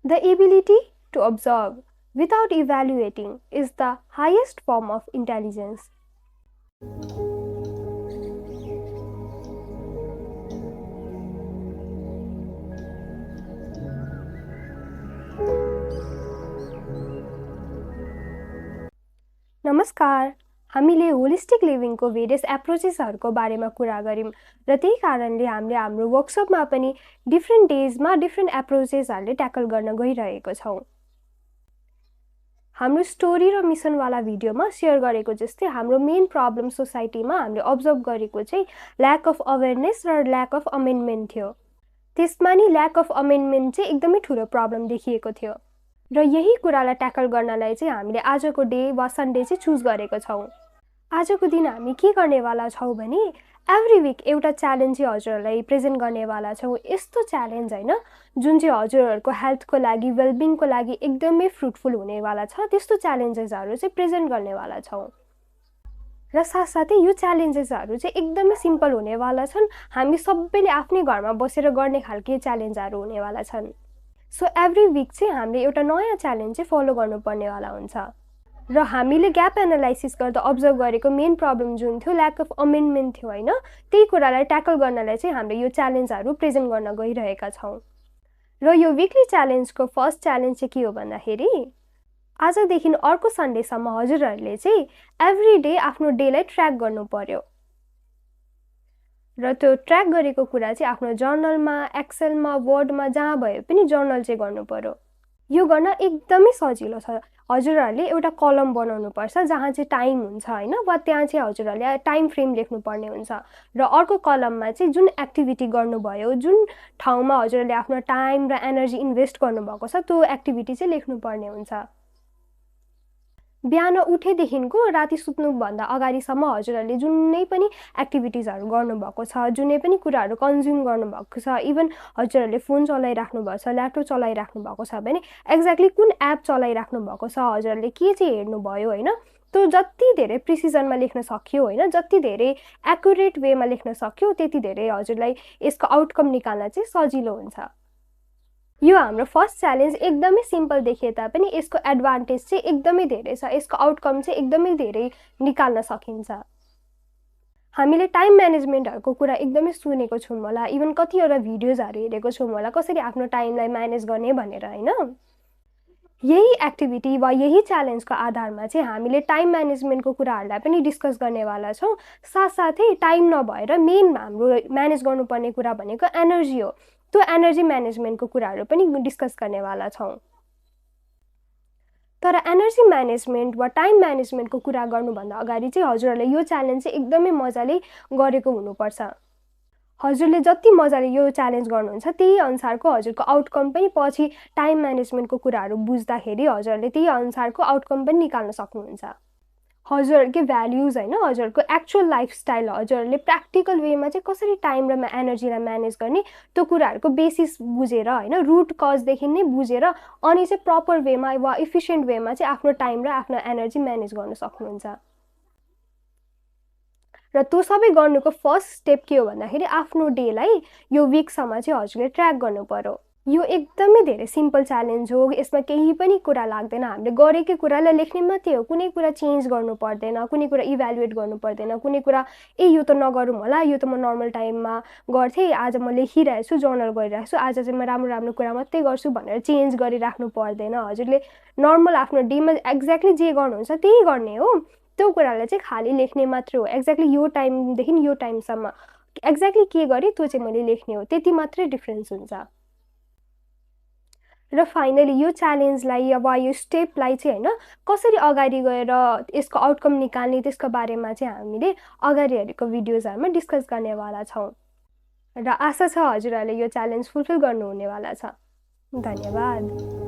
The ability to observe without evaluating is the highest form of intelligence. नमस्कार, हामीले holistic लिभिङको various एप्रोचेसहरूको बारेमा कुरा गऱ्यौँ र त्यही कारणले हामीले हाम्रो वर्कसपमा पनि डिफ्रेन्ट डेजमा डिफ्रेन्ट एप्रोचेसहरूले ट्याकल गर्न गइरहेको छौँ। हाम्रो स्टोरी र मिसनवाला भिडियोमा सेयर गरेको जस्तै हाम्रो मेन प्रब्लम सोसाइटीमा हामीले अब्जर्भ गरेको चाहिँ ल्याक अफ अवेरनेस र ल्याक अफ अमेन्डमेन्ट थियो। त्यसमा नि ल्याक अफ अमेन्डमेन्ट चाहिँ एकदमै ठुलो प्रब्लम देखिएको थियो र यही कुरालाई ट्याकल गर्नलाई चाहिँ हामीले आजको डे वा सन्डे चाहिँ चुज गरेको छौँ। आजको दिन हामी के गर्नेवाला छौँ भने एभ्री विक एउटा च्यालेन्ज चाहिँ हजुरहरूलाई प्रेजेन्ट गर्नेवाला छौँ। यस्तो च्यालेन्ज होइन जुन चाहिँ हजुरहरूको हेल्थको लागि वेलबिङको लागि एकदमै फ्रुटफुल हुनेवाला छ, त्यस्तो च्यालेन्जेसहरू चाहिँ प्रेजेन्ट गर्नेवाला छौँ। र साथसाथै यो च्यालेन्जेसहरू चाहिँ एकदमै सिम्पल हुनेवाला छन्। हामी सबैले आफ्नै घरमा बसेर गर्ने खालके च्यालेन्जहरू हुनेवाला छन्। सो एभ्री विक चाहिँ हामीले एउटा नयाँ च्यालेन्ज चाहिँ फलो गर्नुपर्नेवाला हुन्छ र हामीले ग्याप एनालाइसिस गर्दा अब्जर्भ गरेको मेन प्रब्लम जुन थियो ल्याक अफ अमेन्डमेन्ट थियो होइन, त्यही कुरालाई ट्याकल गर्नलाई चाहिँ हामीले यो च्यालेन्जहरू प्रेजेन्ट गर्न गइरहेका छौँ। र यो विकली च्यालेन्जको फर्स्ट च्यालेन्ज चाहिँ के हो भन्दाखेरि आजदेखि अर्को सन्डेसम्म हजुरहरूले चाहिँ एभ्री डे आफ्नो डेलाई ट्र्याक गर्नु पर्यो र त्यो ट्र्याक गरेको कुरा चाहिँ आफ्नो जर्नलमा, एक्सेलमा, वर्डमा जहाँ भए पनि जर्नल चाहिँ गर्नु पर्यो। यो गर्न एकदमै सजिलो छ। हजुरहरूले एउटा कलम बनाउनुपर्छ जहाँ चाहिँ टाइम हुन्छ होइन, वा त्यहाँ चाहिँ हजुरहरूले टाइम फ्रेम लेख्नुपर्ने हुन्छ र अर्को कलममा चाहिँ जुन एक्टिभिटी गर्नुभयो, जुन ठाउँमा हजुरहरूले आफ्नो टाइम र एनर्जी इन्भेस्ट गर्नुभएको छ त्यो एक्टिभिटी चाहिँ लेख्नुपर्ने हुन्छ। बिहान उठेदेखिको राति सुत्नुभन्दा अगाडिसम्म हजुरहरूले जुनै पनि एक्टिभिटिजहरू गर्नुभएको छ, जुनै पनि कुराहरू कन्ज्युम गर्नुभएको छ, इभन हजुरहरूले फोन चलाइराख्नु भएको छ, ल्यापटप चलाइराख्नु भएको छ भने एक्ज्याक्टली कुन एप चलाइराख्नु भएको छ, हजुरहरूले के चाहिँ हेर्नुभयो होइन, त्यो जति धेरै प्रिसिजनमा लेख्न सक्यो होइन, जति धेरै एकुरेट वेमा लेख्न सक्यो त्यति धेरै हजुरलाई यसको आउटकम निकाल्न चाहिँ सजिलो हुन्छ। यो हाम्रो फर्स्ट च्यालेन्ज एकदमै सिम्पल देखिए तापनि यसको एडभान्टेज चाहिँ एकदमै धेरै छ, यसको आउटकम चाहिँ एकदमै धेरै निकाल्न सकिन्छ। हामीले टाइम म्यानेजमेन्टहरूको कुरा एकदमै सुनेको छौँ होला, इभन कतिवटा भिडियोजहरू हेरेको छौँ होला कसरी आफ्नो टाइमलाई म्यानेज गर्ने भनेर होइन। यही एक्टिभिटी वा यही च्यालेन्जको आधारमा चाहिँ हामीले टाइम म्यानेजमेन्टको कुराहरूलाई पनि डिस्कस गर्नेवाला छौँ। साथसाथै टाइम नभएर मेन हाम्रो म्यानेज गर्नुपर्ने कुरा भनेको एनर्जी हो, त्यो एनर्जी म्यानेजमेन्टको कुराहरू पनि डिस्कस गर्नेवाला छौँ। तर एनर्जी म्यानेजमेन्ट वा टाइम म्यानेजमेन्टको कुरा गर्नुभन्दा अगाडि चाहिँ हजुरहरूले यो च्यालेन्ज चाहिँ एकदमै मजाले गरेको हुनुपर्छ। हजुरले जति मजाले यो च्यालेन्ज गर्नुहुन्छ त्यही अनुसारको हजुरको आउटकम पनि पछि टाइम म्यानेजमेन्टको कुराहरू बुझ्दाखेरि हजुरहरूले त्यही अनुसारको आउटकम पनि निकाल्न सक्नुहुन्छ। हजुरहरूकै भ्याल्युज होइन, हजुरहरूको एक्चुअल लाइफस्टाइल, हजुरहरूले प्र्याक्टिकल वेमा चाहिँ कसरी टाइम र एनर्जीलाई म्यानेज गर्ने त्यो कुराहरूको बेसिस बुझेर होइन, रुट कजदेखि नै बुझेर अनि चाहिँ प्रपर वेमा वा इफिसियन्ट वेमा चाहिँ आफ्नो टाइम र आफ्नो एनर्जी म्यानेज गर्न सक्नुहुन्छ। र त्यो सबै गर्नुको फर्स्ट स्टेप के हो भन्दाखेरि आफ्नो डेलाई यो विकसम्म चाहिँ हजुरले ट्र्याक गर्नु पर्यो। यो एकदमै धेरै सिम्पल च्यालेन्ज हो, यसमा केही पनि कुरा लाग्दैन, हामीले गरेकै कुरालाई लेख्ने मात्रै हो, कुनै कुरा चेन्ज गर्नु पर्दैन, कुनै कुरा इभ्यालुएट गर्नु पर्दैन, कुनै कुरा यो त नगरौँ होला, यो त म नर्मल टाइममा गर्थेँ, आज म लेखिरहेछु, जर्नल गरिरहेछु, आज चाहिँ म राम्रो राम्रो कुरा मात्रै गर्छु भनेर चेन्ज गरिराख्नु पर्दैन। हजुरले नर्मल आफ्नो डेमा एक्ज्याक्टली जे गर्नुहुन्छ त्यही गर्ने हो, त्यो कुरालाई चाहिँ खाली लेख्ने मात्रै हो। एक्ज्याक्टली यो टाइमदेखि यो टाइमसम्म एक्ज्याक्टली के गरेँ त्यो चाहिँ मैले लेख्ने हो, त्यति मात्रै डिफ्रेन्स हुन्छ। र फाइनली यो च्यालेन्जलाई वा यो स्टेपलाई चाहिँ होइन कसरी अगाडि गएर यसको आउटकम निकाल्ने त्यसको बारेमा चाहिँ हामीले अगाडि हेरेको भिडियोजहरूमा डिस्कस गर्नेवाला छौँ र आशा छ हजुरहरूले यो च्यालेन्ज फुलफिल गर्नुहुनेवाला छ। धन्यवाद।